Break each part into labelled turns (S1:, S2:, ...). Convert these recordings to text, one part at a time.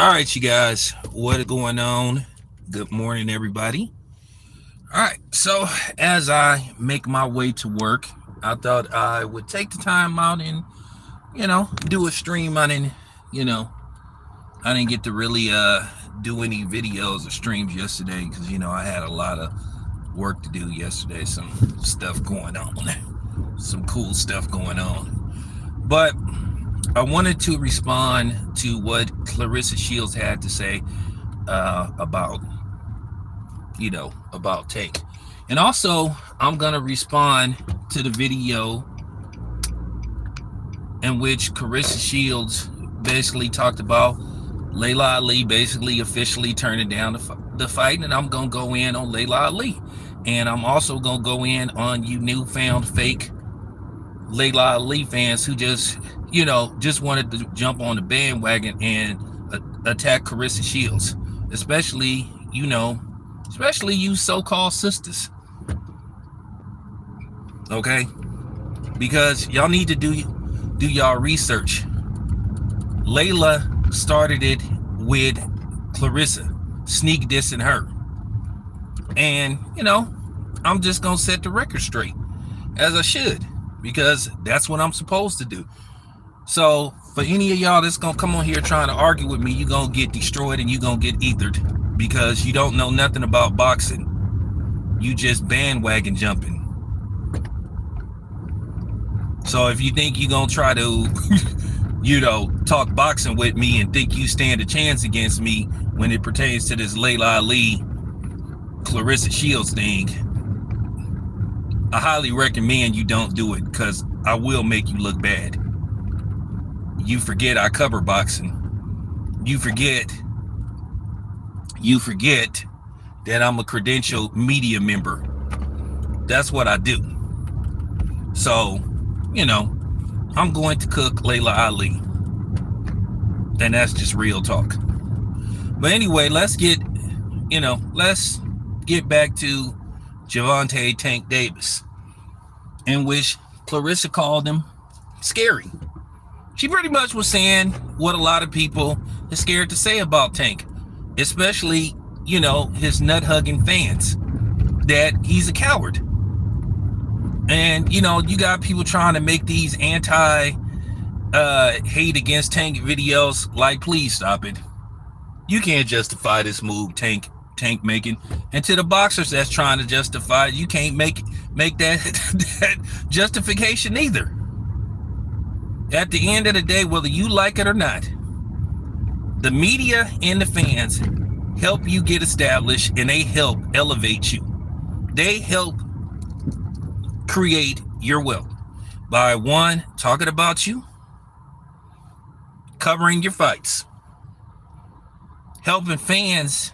S1: All right, you guys, what is going on? Good morning, everybody. All right, so as I make my way to work, I thought I would take the time out and, do a stream. I didn't get to really do any videos or streams yesterday because, I had a lot of work to do yesterday. Some stuff going on, some cool stuff going on. But I wanted to respond to what Claressa Shields had to say about Tank. And also, I'm going to respond to the video in which Claressa Shields basically talked about Laila Ali basically officially turning down the fight. And I'm going to go in on Laila Ali. And I'm also going to go in on you newfound fake Laila Ali fans who just wanted to jump on the bandwagon and attack Claressa Shields, especially you so-called sisters. Okay? Because y'all need to do y'all research. Laila started it with Claressa, sneak dissing her. And, I'm just going to set the record straight, as I should, because that's what I'm supposed to do. So for any of y'all that's gonna come on here trying to argue with me, you're gonna get destroyed and you're gonna get ethered because you don't know nothing about boxing. You just bandwagon jumping. So if you think you're gonna try to talk boxing with me and think you stand a chance against me when it pertains to this Laila Ali Claressa Shields thing, I highly recommend you don't do it because I will make you look bad. You forget I cover boxing. You forget that I'm a credentialed media member. That's what I do. So, I'm going to cook Laila Ali. And that's just real talk. But anyway, let's get back to Gervonta Tank Davis, in which Claressa called him scary. She pretty much was saying what a lot of people are scared to say about Tank, especially, his nut-hugging fans, that he's a coward. And, you got people trying to make these anti-hate against Tank videos. Like, please stop it. You can't justify this move Tank making. And to the boxers that's trying to justify it, you can't make that justification either. At the end of the day, whether you like it or not, the media and the fans help you get established, and they help elevate you. They help create your wealth by, one, talking about you, covering your fights, helping fans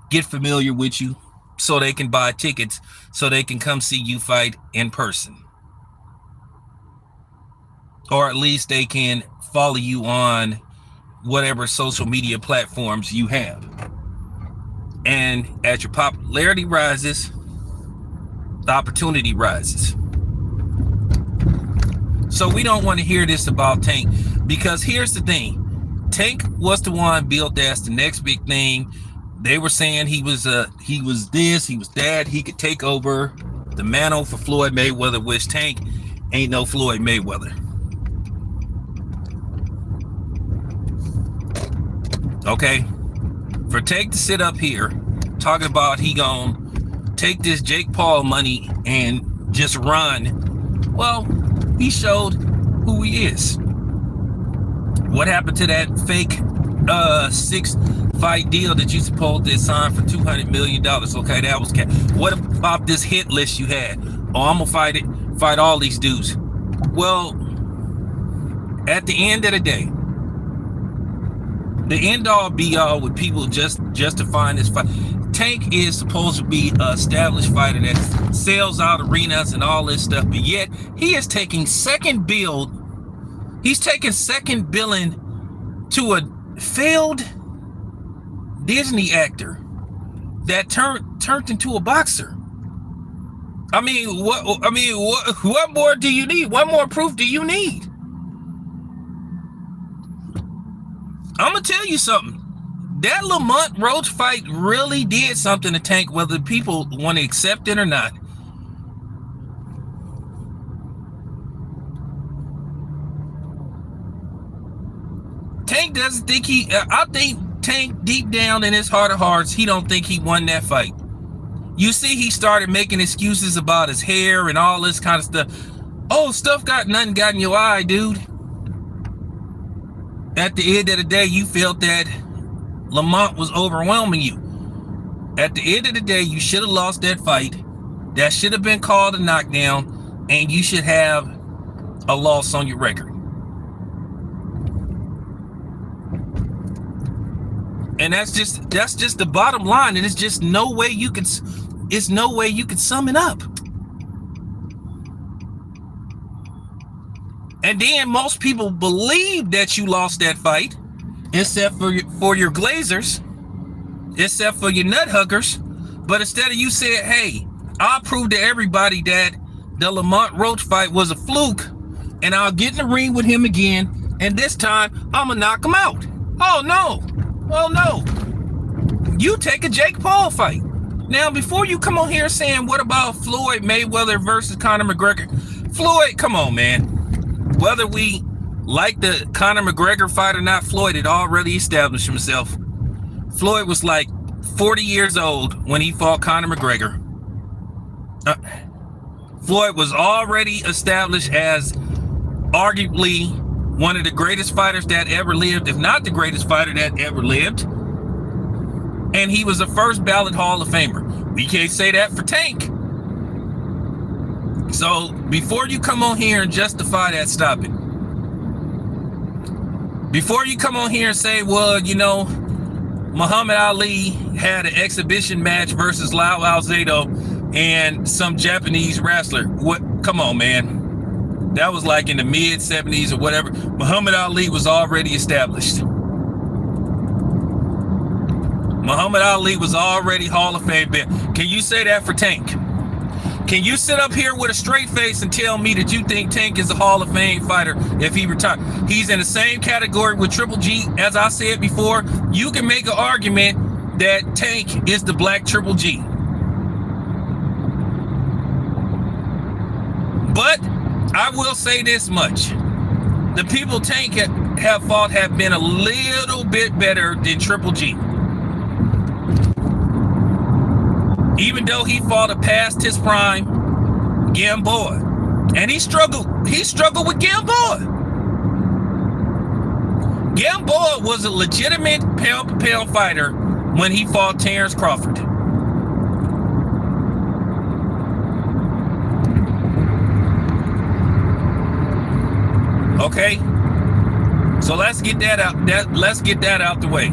S1: get familiar with you so they can buy tickets so they can come see you fight in person. Or at least they can follow you on whatever social media platforms you have. And as your popularity rises, the opportunity rises. So we don't want to hear this about Tank, because here's the thing. Tank was the one billed as the next big thing. They were saying he was this, he was that, he could take over the mantle for Floyd Mayweather, which Tank ain't no Floyd Mayweather. Okay, for Tank to sit up here talking about he gonna take this Jake Paul money and just run, well, he showed who he is. What happened to that fake 6-fight deal that you supposed to sign for $200 million? Okay, that was what about this hit list you had? Oh, I'm gonna fight all these dudes. Well, at the end of the day, the end all be all with people just justifying this fight. Tank is supposed to be an established fighter that sells out arenas and all this stuff, but yet he is taking second billing to a failed Disney actor that turned into a boxer. What more do you need? What more proof do you need? I'm gonna tell you something. that Lamont Roach fight really did something to Tank, whether people want to accept it or not. Tank doesn't think I think Tank deep down in his heart of hearts, he don't think he won that fight. You see, he started making excuses about his hair and all this kind of stuff. Oh, stuff got in your eye, dude. At the end of the day, you felt that Lamont was overwhelming you. At the end of the day, you should have lost that fight. That should have been called a knockdown, and you should have a loss on your record. And that's just the bottom line. And it's just no way you can sum it up. And then most people believe that you lost that fight, except for your Glazers, except for your nut huggers. But instead of you saying, hey, I'll prove to everybody that the Lamont Roach fight was a fluke, and I'll get in the ring with him again, and this time I'm gonna knock him out. Oh no. Well, no. You take a Jake Paul fight. Now, before you come on here saying, what about Floyd Mayweather versus Conor McGregor? Floyd, come on, man. Whether we like the Conor McGregor fight or not, Floyd had already established himself. Floyd was like 40 years old when he fought Conor McGregor. Floyd was already established as arguably one of the greatest fighters that ever lived, if not the greatest fighter that ever lived. And he was the first ballot Hall of Famer. We can't say that for Tank. So before you come on here and justify that, stop it. Before you come on here and say, well, you know, Muhammad Ali had an exhibition match versus Lyle Alzado and some Japanese wrestler. What? Come on, man. That was like in the mid 70s or whatever. Muhammad Ali was already established. Muhammad Ali was already Hall of Fame. Can you say that for Tank? Can you sit up here with a straight face and tell me that you think Tank is a Hall of Fame fighter if he retired? He's in the same category with Triple G. As I said before, you can make an argument that Tank is the black Triple G. But I will say this much. The people Tank have fought have been a little bit better than Triple G. Even though he fought a past his prime Gamboa. And he struggled with Gamboa. Gamboa was a legitimate pound-for-pound fighter when he fought Terrence Crawford. Okay, so let's get that out the way.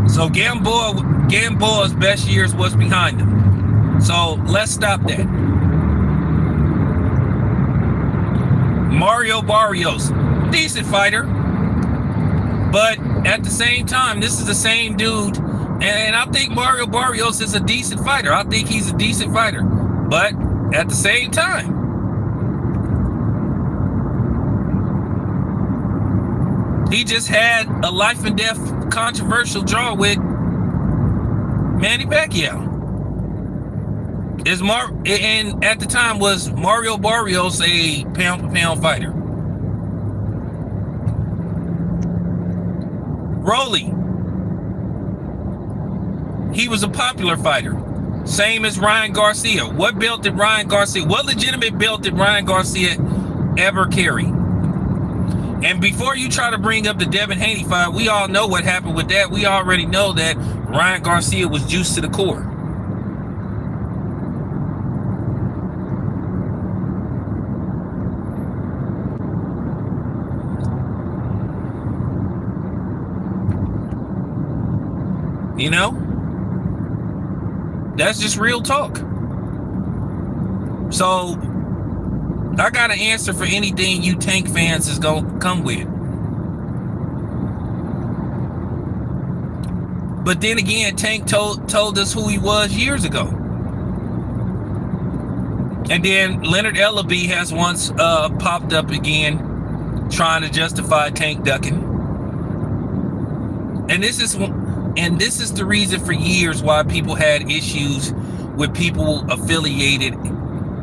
S1: So Gamboa's best years was behind him. So let's stop that. Mario Barrios, decent fighter, but at the same time, this is the same dude, and I think Mario Barrios is a decent fighter. I think he's a decent fighter, but at the same time, he just had a life and death controversial draw with Manny Pacquiao. And at the time, was Mario Barrios a pound-for-pound fighter? Rolly, he was a popular fighter, same as Ryan Garcia. What legitimate belt did Ryan Garcia ever carry? And before you try to bring up the Devin Haney fight, we all know what happened with that. We already know that Ryan Garcia was juiced to the core. You know? That's just real talk. So I got an answer for anything you Tank fans is gonna come with. But then again, Tank told us who he was years ago. And then Leonard Ellaby has once popped up again trying to justify Tank ducking. And this is the reason for years why people had issues with people affiliated,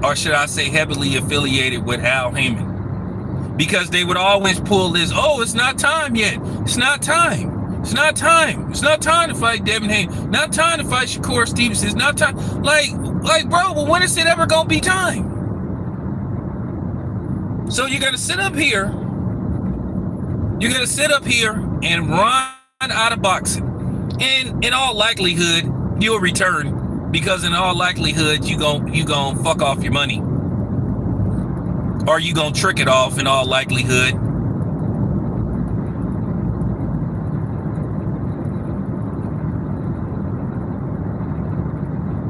S1: or should I say heavily affiliated with Al Heyman, because they would always pull this, oh, it's not time yet, it's not time. It's not time. It's not time to fight Devin Haney. Not time to fight Shakur Stevenson. It's not time. Like, bro, well, when is it ever gonna be time? So you're gonna sit up here. You're gonna sit up here and run out of boxing, and in all likelihood, you'll return, because in all likelihood, you gon' fuck off your money, or you gonna trick it off in all likelihood.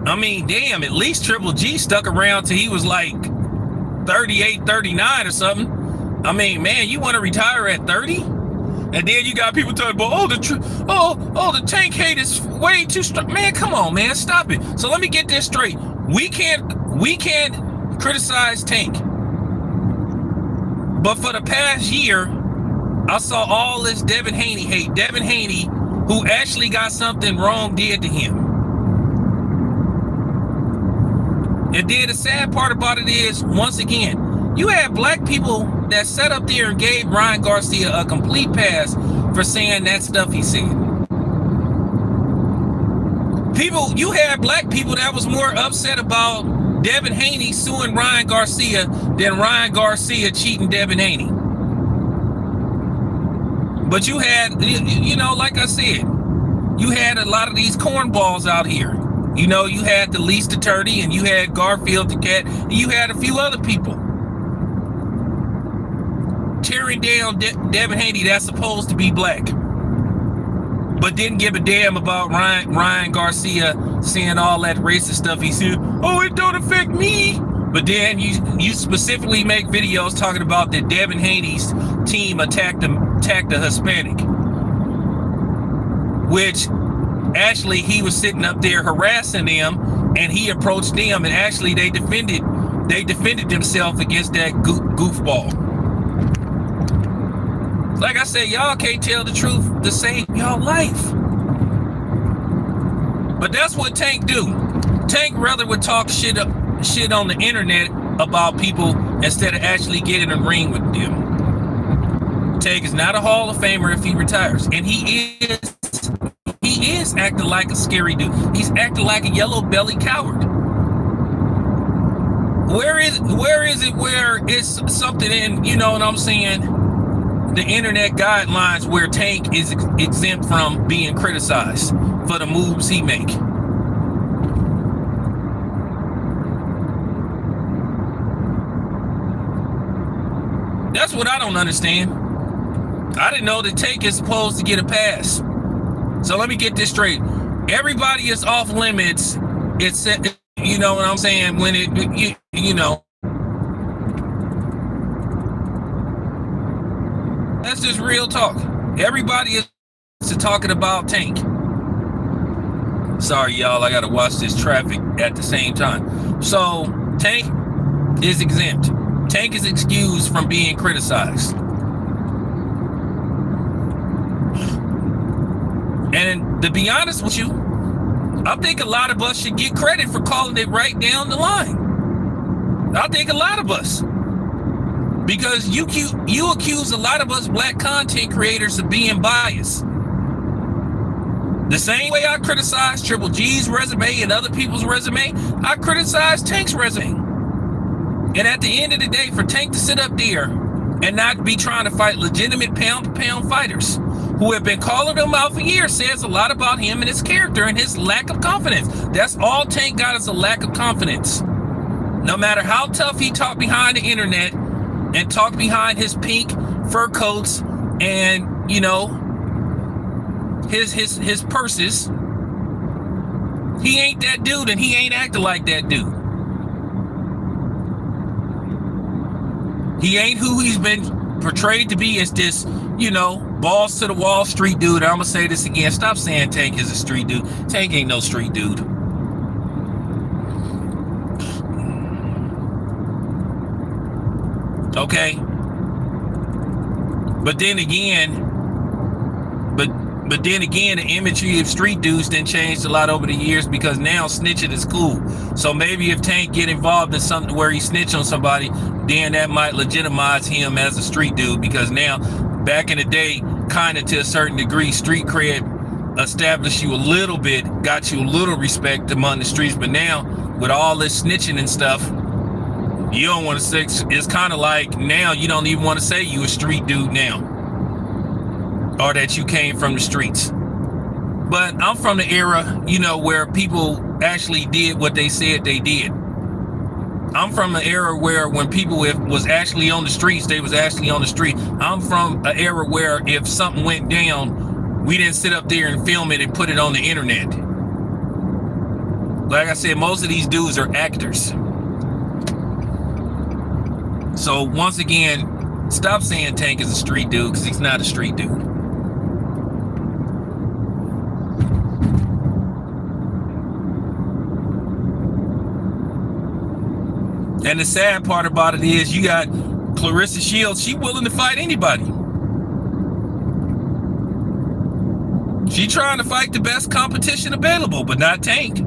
S1: I mean, damn, at least Triple G stuck around till he was like 38, 39 or something. I mean, man, you want to retire at 30? And then you got people talking about, the Tank hate is way too strong. Man, come on, man, stop it. So let me get this straight. We can't criticize Tank. But for the past year, I saw all this Devin Haney hate. Devin Haney, who actually got something wrong did to him. And then the sad part about it is, once again, you had black people that sat up there and gave Ryan Garcia a complete pass for saying that stuff he said. You had black people that was more upset about Devin Haney suing Ryan Garcia than Ryan Garcia cheating Devin Haney. But you had, like I said, you had a lot of these cornballs out here. You had the least attorney, and you had Garfield the cat, and you had a few other people tearing down Devin Haney that's supposed to be black, but didn't give a damn about Ryan Garcia saying all that racist stuff he said. Oh, it don't affect me. But then you specifically make videos talking about that Devin Haney's team attacked a Hispanic, which actually he was sitting up there harassing them, and he approached them, and actually they defended themselves against that goofball. Like I said, y'all can't tell the truth to save y'all life. But that's what Tank do. Tank rather would talk shit on the internet about people instead of actually getting in a ring with them. Tank is not a Hall of Famer if he retires, and he is acting like a scary dude. He's acting like a yellow belly coward. Where is it where it's something in, you know what I'm saying, the internet guidelines where Tank is exempt from being criticized for the moves he make? That's what I don't understand. I didn't know that Tank is supposed to get a pass. So let me get this straight. Everybody is off limits. It's, you know what I'm saying, when it, you know. That's just real talk. Everybody is talking about Tank. Sorry, y'all, I gotta watch this traffic at the same time. So Tank is exempt. Tank is excused from being criticized. And to be honest with you, I think a lot of us should get credit for calling it right down the line. I think a lot of us. Because you accuse a lot of us black content creators of being biased. The same way I criticize Triple G's resume and other people's resume, I criticize Tank's resume. And at the end of the day, for Tank to sit up there and not be trying to fight legitimate pound-to-pound fighters who have been calling him out for years says a lot about him and his character and his lack of confidence. That's all Tank got, is a lack of confidence. No matter how tough he talked behind the internet and talked behind his pink fur coats and, you know, his purses, he ain't that dude, and he ain't acting like that dude. He ain't who he's been portrayed to be as, this, you know, balls to the wall street dude. I'm gonna say this again. Stop saying Tank is a street dude. Tank ain't no street dude. Okay. But then again, But then again, the imagery of street dudes then changed a lot over the years, because now snitching is cool. So maybe if Tank get involved in something where he snitch on somebody, then that might legitimize him as a street dude, because now, back in the day, kind of to a certain degree, street cred established you a little bit, got you a little respect among the streets. But now, with all this snitching and stuff, you don't want to say, it's kind of like now you don't even want to say you a street dude now, or that you came from the streets. But I'm from the era, you know, where people actually did what they said they did. I'm from an era where when people was actually on the streets, they was actually on the street. I'm from an era where if something went down, we didn't sit up there and film it and put it on the internet. Like I said, most of these dudes are actors. So once again, stop saying Tank is a street dude, because he's not a street dude. And the sad part about it is you got Clarissa Shields. She willing to fight anybody. She trying to fight the best competition available, but not Tank.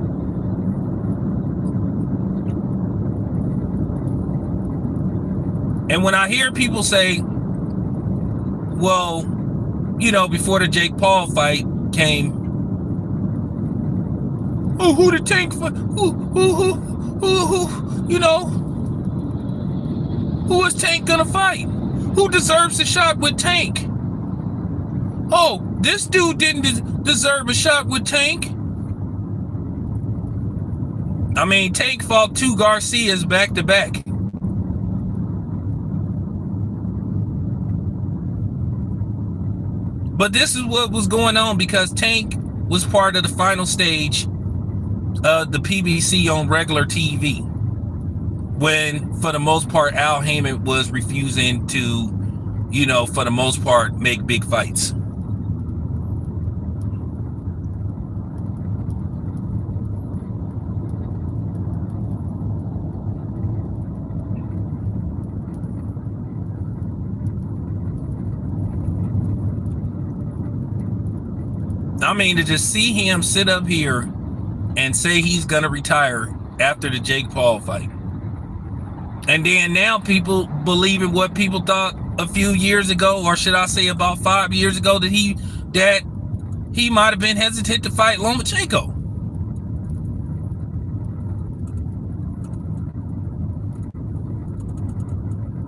S1: And when I hear people say, well, you know, before the Jake Paul fight came, oh, who the Tank for? Who, you know, who is Tank gonna fight? Who deserves a shot with Tank? Oh, this dude didn't deserve a shot with Tank. I mean, Tank fought 2 Garcias back to back. But this is what was going on, because Tank was part of the final stage of the PBC on regular TV, when, for the most part, Al Heyman was refusing to, you know, for the most part, make big fights. I mean, to just see him sit up here and say he's going to retire after the Jake Paul fight. And then now people believe in what people thought a few years ago, or should I say about 5 years ago, that he might have been hesitant to fight Lomachenko.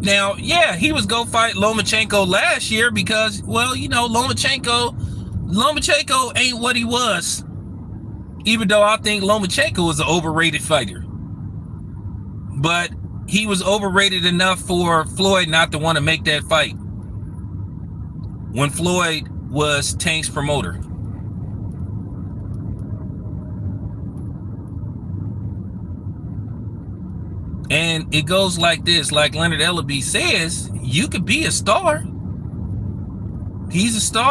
S1: Now, yeah, he was going to fight Lomachenko last year because, well, you know, Lomachenko ain't what he was. Even though I think Lomachenko is an overrated fighter. But he was overrated enough for Floyd not to want to make that fight when Floyd was Tank's promoter. And it goes like this, like Leonard Ellaby says, you could be a star. He's a star.